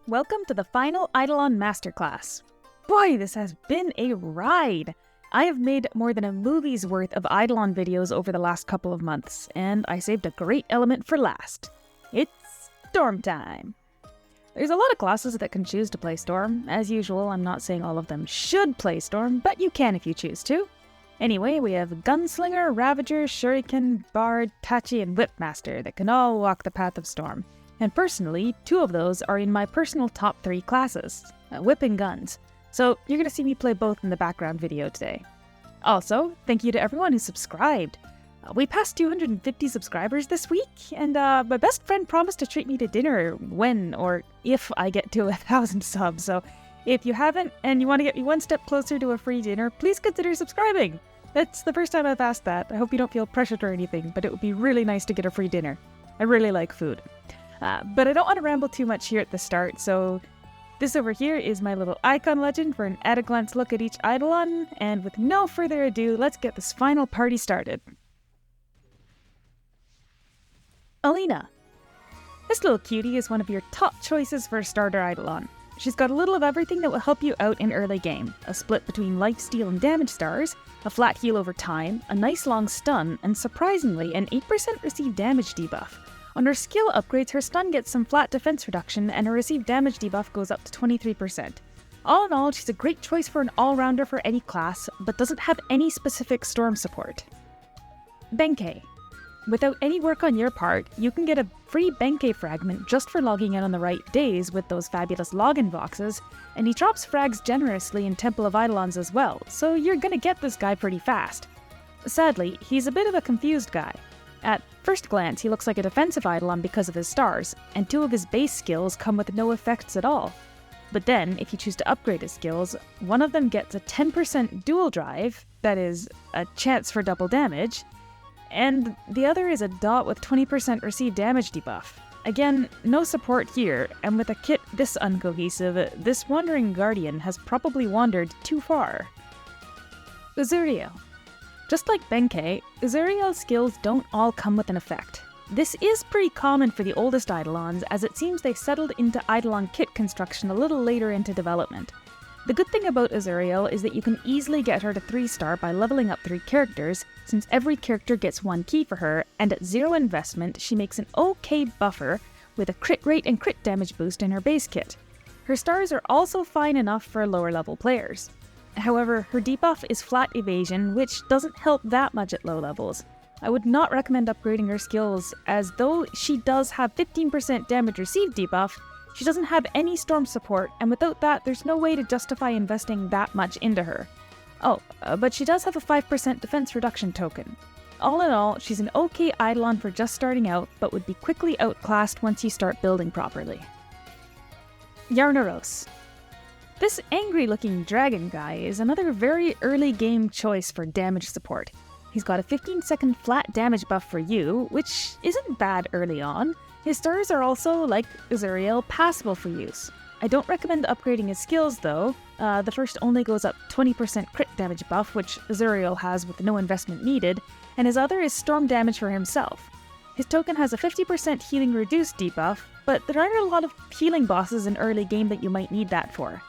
Welcome to the final Eidolon Masterclass. Boy, this has been a ride! I have made more than a movie's worth of Eidolon videos over the last couple of months, and I saved a great element for last. It's Storm time! There's a lot of classes that can choose to play Storm. As usual, I'm not saying all of them should play Storm, but you can if you choose to. Anyway, we have Gunslinger, Ravager, Shuriken, Bard, Tachi, and Whipmaster that can all walk the path of Storm. And personally, 2 of those are in my personal top 3 classes, Whip and Guns. So you're going to see me play both in the background video today. Also, thank you to everyone who subscribed. We passed 250 subscribers this week, and my best friend promised to treat me to dinner when or if I get to 1,000 subs. So if you haven't and you want to get me one step closer to a free dinner, please consider subscribing. That's the first time I've asked that. I hope you don't feel pressured or anything, but it would be really nice to get a free dinner. I really like food. But I don't want to ramble too much here at the start, so this over here is my little icon legend for an at-a-glance look at each Eidolon, and with no further ado, let's get this final party started. Alina. This little cutie is one of your top choices for a starter Eidolon. She's got a little of everything that will help you out in early game. A split between life steal and damage stars, a flat heal over time, a nice long stun, and surprisingly, an 8% received damage debuff. On her skill upgrades, her stun gets some flat defense reduction, and her received damage debuff goes up to 23%. All in all, she's a great choice for an all-rounder for any class, but doesn't have any specific storm support. Benkei. Without any work on your part, you can get a free Benkei fragment just for logging in on the right days with those fabulous login boxes, and he drops frags generously in Temple of Eidolons as well, so you're gonna get this guy pretty fast. Sadly, he's a bit of a confused guy. At first glance, he looks like a defensive Eidolon because of his stars, and 2 of his base skills come with no effects at all. But then, if you choose to upgrade his skills, one of them gets a 10% dual drive, that is, a chance for double damage, and the other is a dot with 20% received damage debuff. Again, no support here, and with a kit this uncohesive, this wandering guardian has probably wandered too far. Uzuriel. Just like Benkei, Uzuriel's skills don't all come with an effect. This is pretty common for the oldest Eidolons, as it seems they settled into Eidolon kit construction a little later into development. The good thing about Uzuriel is that you can easily get her to 3-star by leveling up 3 characters, since every character gets 1 key for her, and at 0 investment, she makes an okay buffer with a crit rate and crit damage boost in her base kit. Her stars are also fine enough for lower level players. However, her debuff is flat evasion, which doesn't help that much at low levels. I would not recommend upgrading her skills, as though she does have 15% damage received debuff, she doesn't have any storm support, and without that, there's no way to justify investing that much into her. But she does have a 5% defense reduction token. All in all, she's an okay Eidolon for just starting out, but would be quickly outclassed once you start building properly. Yarnaros. This angry-looking dragon guy is another very early game choice for damage support. He's got a 15-second flat damage buff for you, which isn't bad early on. His stars are also, like Uzuriel, passable for use. I don't recommend upgrading his skills though. The first only goes up 20% crit damage buff, which Uzuriel has with no investment needed, and his other is storm damage for himself. His token has a 50% healing reduced debuff, but there aren't a lot of healing bosses in early game that you might need that for.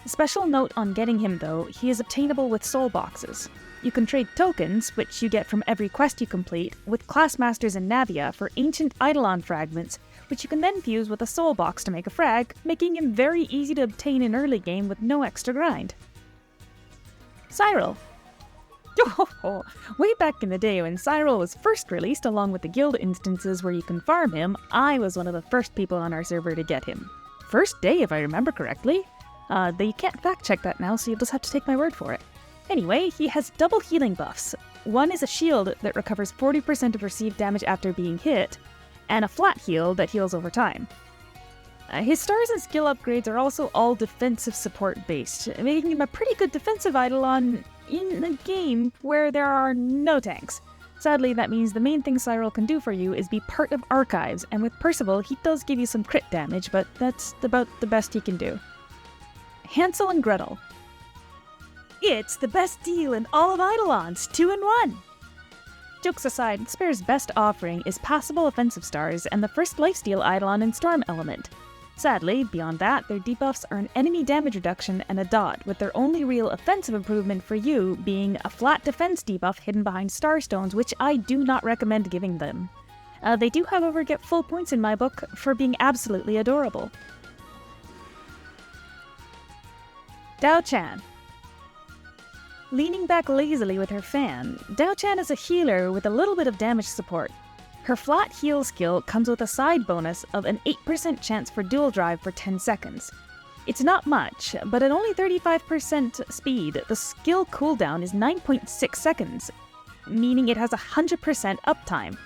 A special note on getting him though, he is obtainable with soul boxes. You can trade tokens, which you get from every quest you complete, with class masters in Navia for ancient Eidolon fragments, which you can then fuse with a soul box to make a frag, making him very easy to obtain in early game with no extra grind. Cyril. Way back in the day when Cyril was first released along with the guild instances where you can farm him, I was one of the first people on our server to get him. First day if I remember correctly. You can't fact check that now, so you'll just have to take my word for it. Anyway, he has double healing buffs. One is a shield that recovers 40% of received damage after being hit, and a flat heal that heals over time. His stars and skill upgrades are also all defensive support based, making him a pretty good defensive Eidolon in a game where there are no tanks. Sadly, that means the main thing Cyril can do for you is be part of archives, and with Percival, he does give you some crit damage, but that's about the best he can do. Hansel and Gretel. It's the best deal in all of Eidolons, 2 in 1! Jokes aside, Spare's best offering is passable offensive stars and the first lifesteal Eidolon in Storm Element. Sadly, beyond that, their debuffs are an enemy damage reduction and a dot, with their only real offensive improvement for you being a flat defense debuff hidden behind Starstones, which I do not recommend giving them. They do, however, get full points in my book for being absolutely adorable. Diao Chan. Leaning back lazily with her fan, Diao Chan is a healer with a little bit of damage support. Her flat heal skill comes with a side bonus of an 8% chance for dual drive for 10 seconds. It's not much, but at only 35% speed, the skill cooldown is 9.6 seconds, meaning it has 100% uptime.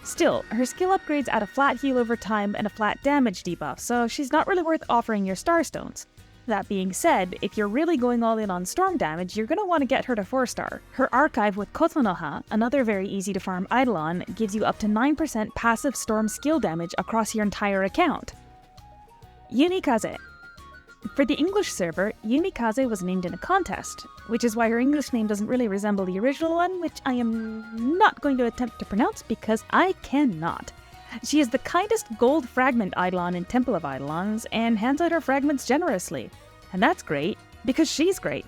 Still, her skill upgrades add a flat heal over time and a flat damage debuff, so she's not really worth offering your Starstones. That being said, if you're really going all in on storm damage, you're going to want to get her to 4-star. Her archive with Kotonoha, another very easy to farm Eidolon, gives you up to 9% passive storm skill damage across your entire account. Yumikaze. For the English server, Yumikaze was named in a contest, which is why her English name doesn't really resemble the original one, which I am not going to attempt to pronounce because I cannot. She is the kindest gold fragment Eidolon in Temple of Eidolons, and hands out her fragments generously. And that's great, because she's great.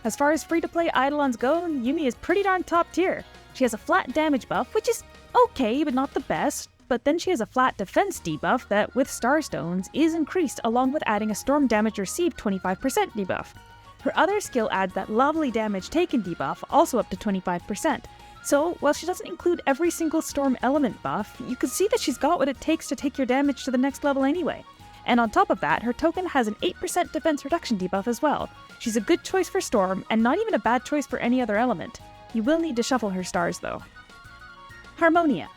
As far as free-to-play Eidolons go, Yumi is pretty darn top tier. She has a flat damage buff, which is okay, but not the best, but then she has a flat defense debuff that, with Starstones, is increased along with adding a storm damage received 25% debuff. Her other skill adds that lovely damage taken debuff, also up to 25%. So, while she doesn't include every single storm element buff, you can see that she's got what it takes to take your damage to the next level anyway. And on top of that, her token has an 8% defense reduction debuff as well. She's a good choice for storm, and not even a bad choice for any other element. You will need to shuffle her stars though. Harmonia.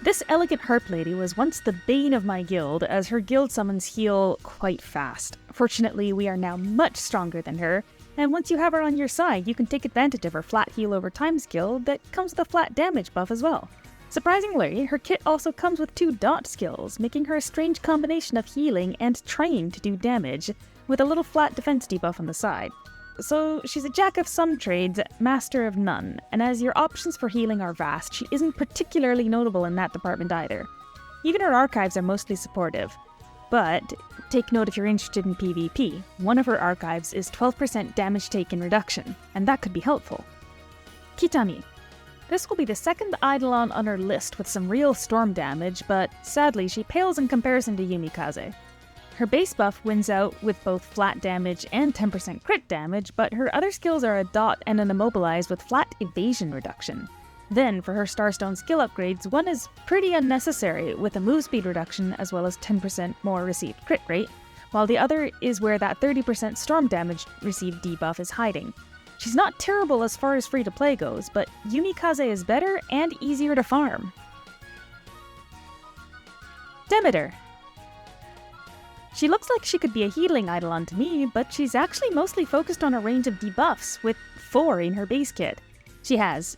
This elegant harp lady was once the bane of my guild, as her guild summons heal quite fast. Fortunately, we are now much stronger than her, and once you have her on your side, you can take advantage of her flat heal over time skill that comes with a flat damage buff as well. Surprisingly, her kit also comes with 2 dot skills, making her a strange combination of healing and trying to do damage, with a little flat defense debuff on the side. So she's a jack of some trades, master of none, and as your options for healing are vast, she isn't particularly notable in that department either. Even her archives are mostly supportive. But take note if you're interested in PvP, one of her archives is 12% damage taken reduction, and that could be helpful. Kitami. This will be the second Eidolon on her list with some real storm damage, but sadly she pales in comparison to Yumikaze. Her base buff wins out with both flat damage and 10% crit damage, but her other skills are a dot and an immobilize with flat evasion reduction. Then, for her Starstone skill upgrades, one is pretty unnecessary, with a move speed reduction as well as 10% more received crit rate, while the other is where that 30% storm damage received debuff is hiding. She's not terrible as far as free-to-play goes, but Yumikaze is better and easier to farm. Demeter. She looks like she could be a healing Eidolon to me, but she's actually mostly focused on a range of debuffs, with 4 in her base kit. She has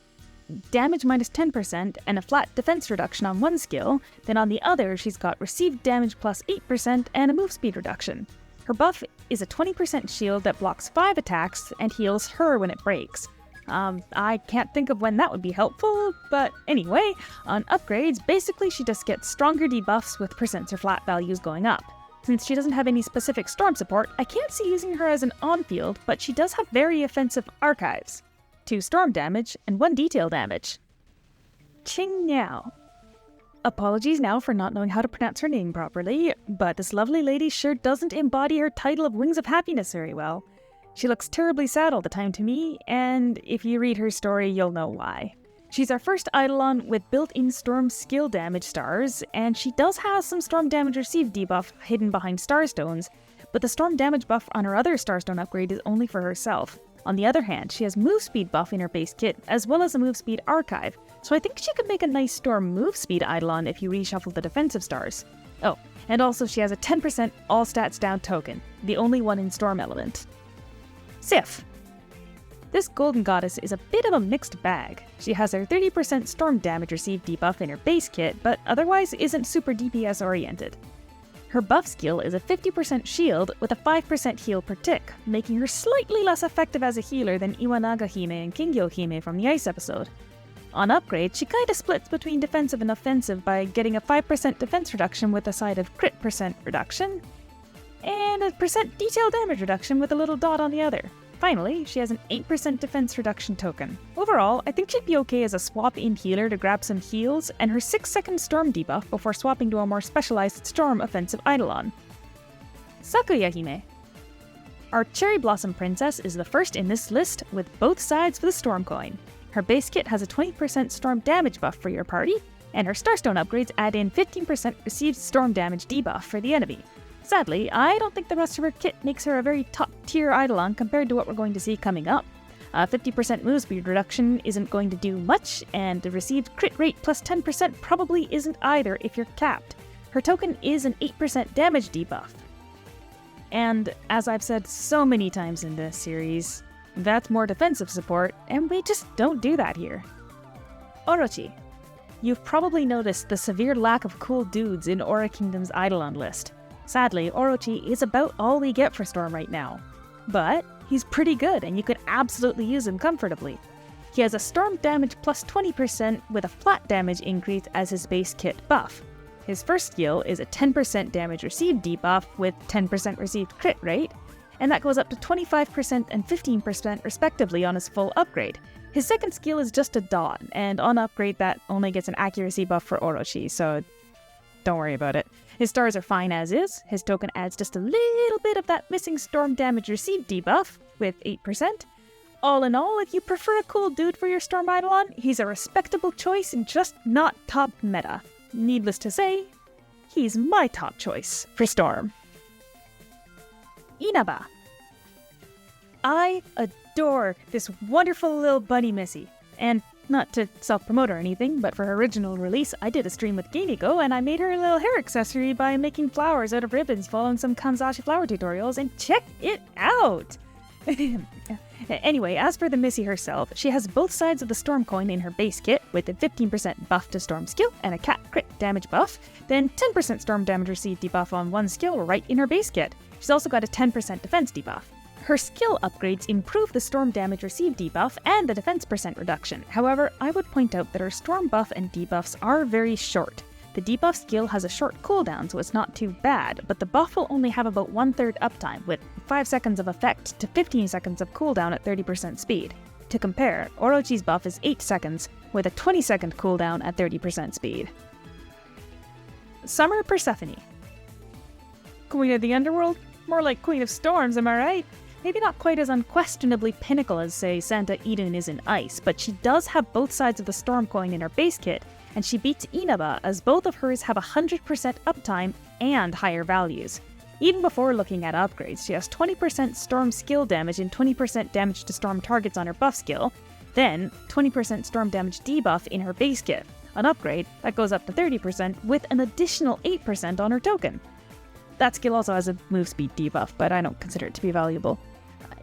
damage minus 10% and a flat defense reduction on one skill, then on the other she's got received damage plus 8% and a move speed reduction. Her buff is a 20% shield that blocks 5 attacks and heals her when it breaks. I can't think of when that would be helpful, but anyway, on upgrades, basically she just gets stronger debuffs with percents or flat values going up. Since she doesn't have any specific storm support, I can't see using her as an on-field, but she does have very offensive archives. 2 storm damage, and 1 detail damage. Qingniao. Apologies now for not knowing how to pronounce her name properly, but this lovely lady sure doesn't embody her title of Wings of Happiness very well. She looks terribly sad all the time to me, and if you read her story, you'll know why. She's our first Eidolon with built-in storm skill damage stars, and she does have some storm damage received debuff hidden behind Starstones, but the storm damage buff on her other Starstone upgrade is only for herself. On the other hand, she has move speed buff in her base kit, as well as a move speed archive, so I think she could make a nice storm move speed Eidolon if you reshuffle the defensive stars. Oh, and also she has a 10% all stats down token, the only one in storm element. Sif. This golden goddess is a bit of a mixed bag. She has her 30% storm damage received debuff in her base kit, but otherwise isn't super DPS oriented. Her buff skill is a 50% shield with a 5% heal per tick, making her slightly less effective as a healer than Iwanaga-Hime and Qingniao-Hime from the Ice episode. On upgrade, she kinda splits between defensive and offensive by getting a 5% defense reduction with a side of crit percent reduction, and a percent detail damage reduction with a little dot on the other. Finally, she has an 8% defense reduction token. Overall, I think she'd be okay as a swap-in healer to grab some heals, and her 6-second storm debuff before swapping to a more specialized storm offensive Eidolon. Sakuya-Hime. Our Cherry Blossom Princess is the first in this list with both sides for the Storm Coin. Her base kit has a 20% storm damage buff for your party, and her Starstone upgrades add in 15% received storm damage debuff for the enemy. Sadly, I don't think the rest of her kit makes her a very top-tier Eidolon compared to what we're going to see coming up. A 50% move speed reduction isn't going to do much, and the received crit rate plus 10% probably isn't either if you're capped. Her token is an 8% damage debuff. And, as I've said so many times in this series, that's more defensive support, and we just don't do that here. Orochi. You've probably noticed the severe lack of cool dudes in Aura Kingdom's Eidolon list. Sadly, Orochi is about all we get for Storm right now. But he's pretty good, and you could absolutely use him comfortably. He has a Storm damage plus 20% with a flat damage increase as his base kit buff. His first skill is a 10% damage received debuff with 10% received crit rate, and that goes up to 25% and 15% respectively on his full upgrade. His second skill is just a dot, and on upgrade that only gets an accuracy buff for Orochi, so don't worry about it. His stars are fine as is. His token adds just a little bit of that missing storm damage received debuff with 8%. All in all, if you prefer a cool dude for your Storm Eidolon, he's a respectable choice and just not top meta. Needless to say, he's my top choice for Storm. Inaba. I adore this wonderful little bunny missy, and not to self-promote or anything, but for her original release, I did a stream with Qingniao, and I made her a little hair accessory by making flowers out of ribbons following some Kanzashi flower tutorials, and check it out! Anyway, as for the Missy herself, she has both sides of the Storm Coin in her base kit, with a 15% buff to Storm skill and a cat crit damage buff, then 10% Storm damage received debuff on one skill right in her base kit. She's also got a 10% defense debuff. Her skill upgrades improve the Storm damage received debuff and the defense percent reduction. However, I would point out that her Storm buff and debuffs are very short. The debuff skill has a short cooldown, so it's not too bad, but the buff will only have about 1/3 uptime, with 5 seconds of effect to 15 seconds of cooldown at 30% speed. To compare, Orochi's buff is 8 seconds, with a 20-second cooldown at 30% speed. Summer Persephone. Queen of the Underworld? More like Queen of Storms, am I right? Maybe not quite as unquestionably pinnacle as, say, Santa Eden is in Ice, but she does have both sides of the Storm Coin in her base kit, and she beats Inaba as both of hers have 100% uptime and higher values. Even before looking at upgrades, she has 20% Storm skill damage and 20% damage to Storm targets on her buff skill, then 20% Storm damage debuff in her base kit. On upgrade, that goes up to 30% with an additional 8% on her token. That skill also has a move speed debuff, but I don't consider it to be valuable.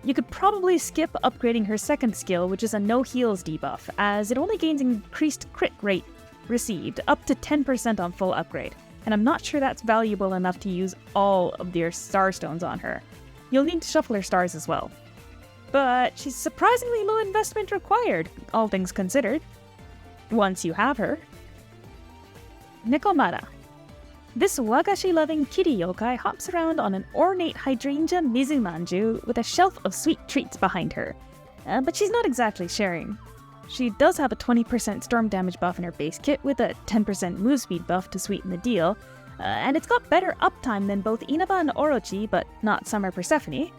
You could probably skip upgrading her second skill, which is a no heals debuff, as it only gains increased crit rate received up to 10% on full upgrade, and I'm not sure that's valuable enough to use all of your star stones on her. You'll need to shuffle her stars as well. But she's surprisingly low investment required, all things considered, once you have her. Nekomata. This wagashi-loving kitty yokai hops around on an ornate hydrangea mizumanju with a shelf of sweet treats behind her, but she's not exactly sharing. She does have a 20% storm damage buff in her base kit with a 10% move speed buff to sweeten the deal, and it's got better uptime than both Inaba and Orochi, but not Summer Persephone.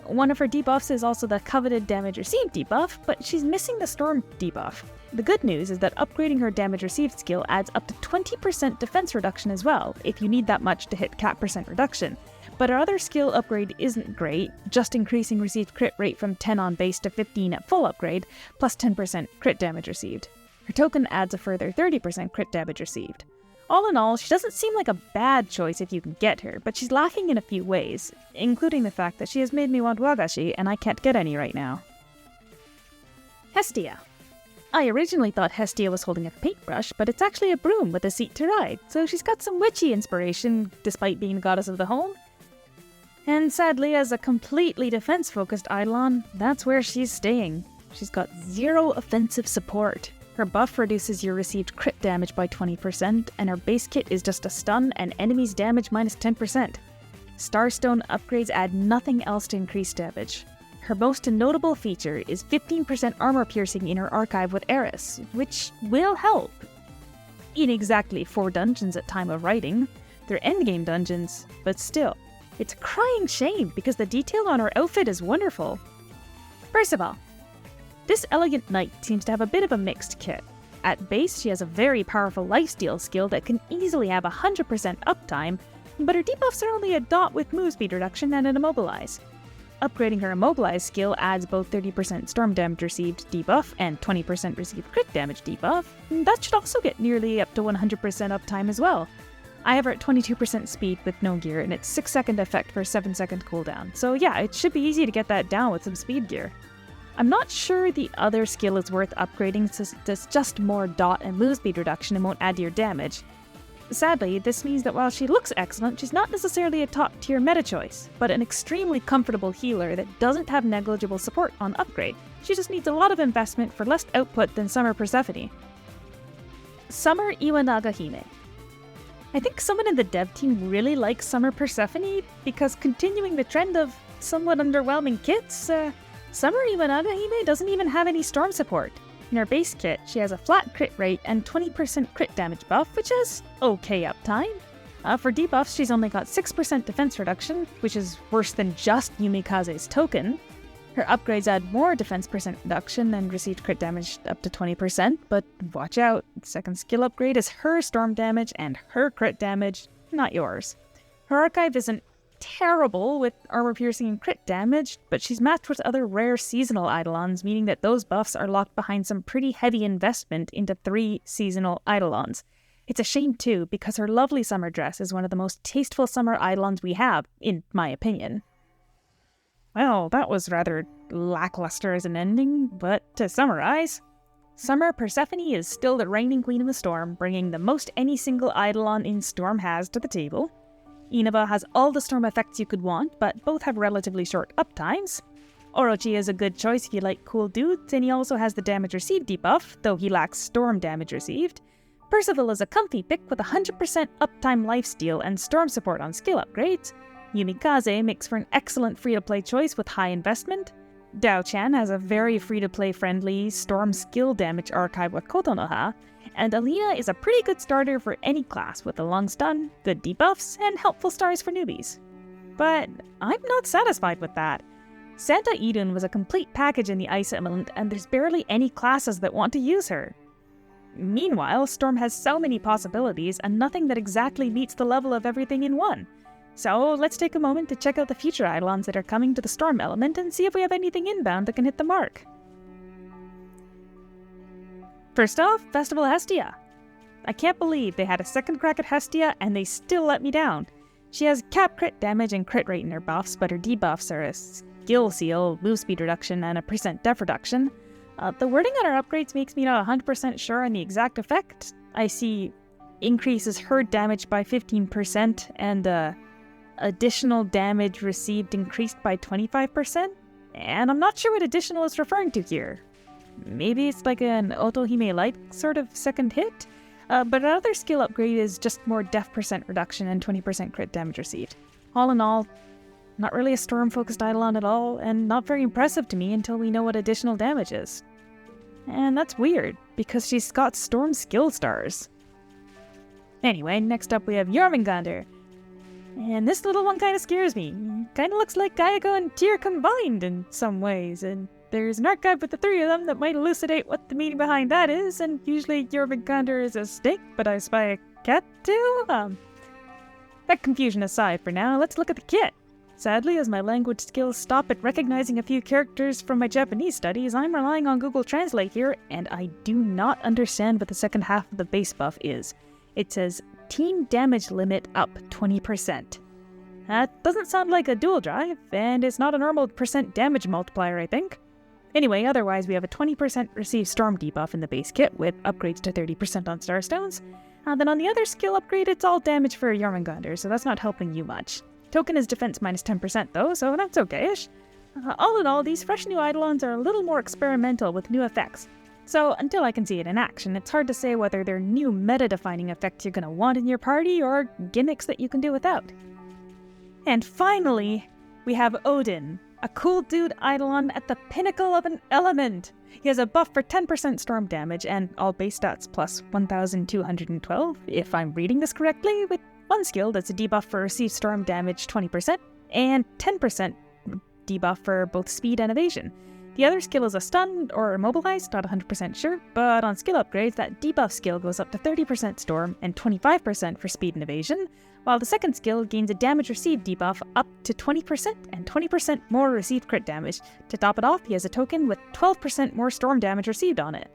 One of her debuffs is also the coveted damage received debuff, but she's missing the storm debuff. The good news is that upgrading her damage received skill adds up to 20% defense reduction as well, if you need that much to hit cap percent reduction. But her other skill upgrade isn't great, just increasing received crit rate from 10 on base to 15 at full upgrade, plus 10% crit damage received. Her token adds a further 30% crit damage received. All in all, she doesn't seem like a bad choice if you can get her, but she's lacking in a few ways, including the fact that she has made me want wagashi and I can't get any right now. Hestia. I originally thought Hestia was holding a paintbrush, but it's actually a broom with a seat to ride, so she's got some witchy inspiration, despite being the goddess of the home. And sadly, as a completely defense-focused Eidolon, that's where she's staying. She's got 0 offensive support. Her buff reduces your received crit damage by 20%, and her base kit is just a stun and enemies damage minus 10%. Starstone upgrades add nothing else to increase damage. Her most notable feature is 15% armor piercing in her archive with Eris, which will help. In exactly 4 dungeons at time of writing. They're endgame dungeons, but still, it's a crying shame because the detail on her outfit is wonderful. Percival. This elegant knight seems to have a bit of a mixed kit. At base, she has a very powerful lifesteal skill that can easily have 100% uptime, but her debuffs are only a dot with move speed reduction and an immobilize. Upgrading her immobilize skill adds both 30% storm damage received debuff and 20% received crit damage debuff. That should also get nearly up to 100% uptime as well. I have her at 22% speed with no gear, and it's 6-second effect for a 7-second cooldown. So yeah, it should be easy to get that down with some speed gear. I'm not sure the other skill is worth upgrading since it's just more dot and move speed reduction and won't add to your damage. Sadly, this means that while she looks excellent, she's not necessarily a top-tier meta choice, but an extremely comfortable healer that doesn't have negligible support on upgrade. She just needs a lot of investment for less output than Summer Persephone. Summer Iwanaga-Hime. I think someone in the dev team really likes Summer Persephone because continuing the trend of somewhat underwhelming kits, Summer Iwanaga-Hime doesn't even have any storm support. In her base kit, she has a flat crit rate and 20% crit damage buff, which is okay uptime. For debuffs, she's only got 6% defense reduction, which is worse than just Yumikaze's token. Her upgrades add more defense percent reduction and received crit damage up to 20%, but watch out, second skill upgrade is her storm damage and her crit damage, not yours. Her archive isn't terrible with armor piercing and crit damage, but she's matched with other rare seasonal Eidolons, meaning that those buffs are locked behind some pretty heavy investment into 3 seasonal Eidolons. It's a shame too, because her lovely summer dress is one of the most tasteful summer Eidolons we have, in my opinion. Well, that was rather lackluster as an ending, but to summarize, Summer Persephone is still the reigning queen of the storm, bringing the most any single Eidolon in Storm has to the table. Inaba has all the storm effects you could want, but both have relatively short uptimes. Orochi is a good choice if you like cool dudes, and he also has the damage received debuff, though he lacks storm damage received. Percival is a comfy pick with 100% uptime lifesteal and storm support on skill upgrades. Yumikaze makes for an excellent free-to-play choice with high investment. Diao Chan has a very free-to-play friendly storm skill damage archive with Kotonoha, and Alina is a pretty good starter for any class with a long stun, good debuffs, and helpful stars for newbies. But I'm not satisfied with that. Santa Idun was a complete package in the Ice Element, and there's barely any classes that want to use her. Meanwhile, Storm has so many possibilities and nothing that exactly meets the level of everything in one. So let's take a moment to check out the future Eidolons that are coming to the Storm element and see if we have anything inbound that can hit the mark. First off, Festival Hestia. I can't believe they had a second crack at Hestia and they still let me down. She has cap crit damage and crit rate in her buffs, but her debuffs are a skill seal, move speed reduction, and a percent def reduction. The wording on her upgrades makes me not 100% sure on the exact effect. I see increases her damage by 15% and additional damage received increased by 25%, and I'm not sure what additional is referring to here. Maybe it's like an Otohime-like sort of second hit? But another skill upgrade is just more def percent reduction and 20% crit damage received. All in all, not really a storm-focused Eidolon at all, and not very impressive to me until we know what additional damage is. And that's weird, because she's got storm skill stars. Anyway, next up we have Jormungandr. And this little one kind of scares me. Kind of looks like Kayako and Tyr combined in some ways, and there's an archive with the 3 of them that might elucidate what the meaning behind that is, and usually Jormungandr is a snake, but I spy a cat too? That confusion aside for now, let's look at the kit. Sadly, as my language skills stop at recognizing a few characters from my Japanese studies, I'm relying on Google Translate here, and I do not understand what the second half of the base buff is. It says, team damage limit up 20%. That doesn't sound like a dual drive, and it's not a normal percent damage multiplier, I think. Anyway, otherwise we have a 20% received storm debuff in the base kit, with upgrades to 30% on Starstones. Then on the other skill upgrade, it's all damage for Jormungandr, so that's not helping you much. Token is defense minus 10% though, so that's okay-ish. All in all, these fresh new Eidolons are a little more experimental with new effects. So until I can see it in action, it's hard to say whether they're new meta-defining effects you're gonna want in your party or gimmicks that you can do without. And finally, we have Odin, a cool dude eidolon at the pinnacle of an element. He has a buff for 10% storm damage and all base stats plus 1,212, if I'm reading this correctly, with one skill that's a debuff for received storm damage 20% and 10% debuff for both speed and evasion. The other skill is a stunned or immobilized, not 100% sure, but on skill upgrades, that debuff skill goes up to 30% storm and 25% for speed and evasion, while the second skill gains a damage received debuff up to 20% and 20% more received crit damage. To top it off, he has a token with 12% more storm damage received on it.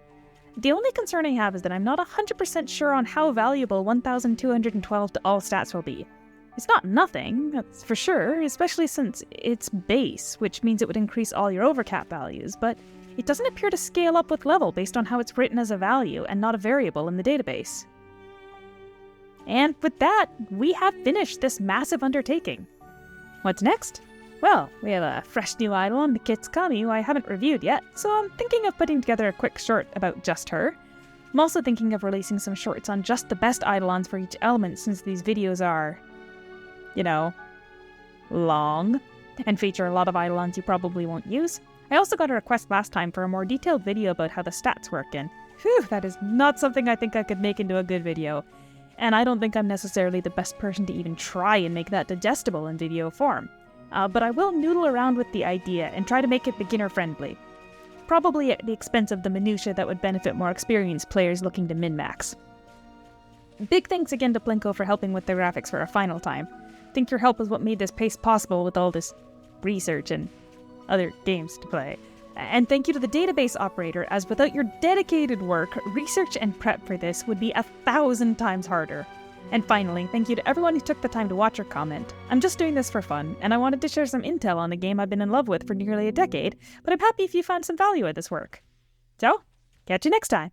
The only concern I have is that I'm not 100% sure on how valuable 1,212 to all stats will be. It's not nothing, that's for sure, especially since it's base, which means it would increase all your overcap values, but it doesn't appear to scale up with level based on how it's written as a value and not a variable in the database. And with that, we have finished this massive undertaking. What's next? Well, we have a fresh new eidolon, the Kitami, who I haven't reviewed yet, so I'm thinking of putting together a quick short about just her. I'm also thinking of releasing some shorts on just the best eidolons for each element, since these videos are, long, and feature a lot of eidolons you probably won't use. I also got a request last time for a more detailed video about how the stats work, and whew, that is not something I think I could make into a good video. And I don't think I'm necessarily the best person to even try and make that digestible in video form. But I will noodle around with the idea and try to make it beginner-friendly. Probably at the expense of the minutiae that would benefit more experienced players looking to min-max. Big thanks again to Plinko for helping with the graphics for a final time. I think your help is what made this pace possible with all this research and other games to play. And thank you to the database operator, as without your dedicated work, research and prep for this would be 1,000 times harder. And finally, thank you to everyone who took the time to watch or comment. I'm just doing this for fun, and I wanted to share some intel on a game I've been in love with for nearly a decade, but I'm happy if you found some value in this work. So, catch you next time!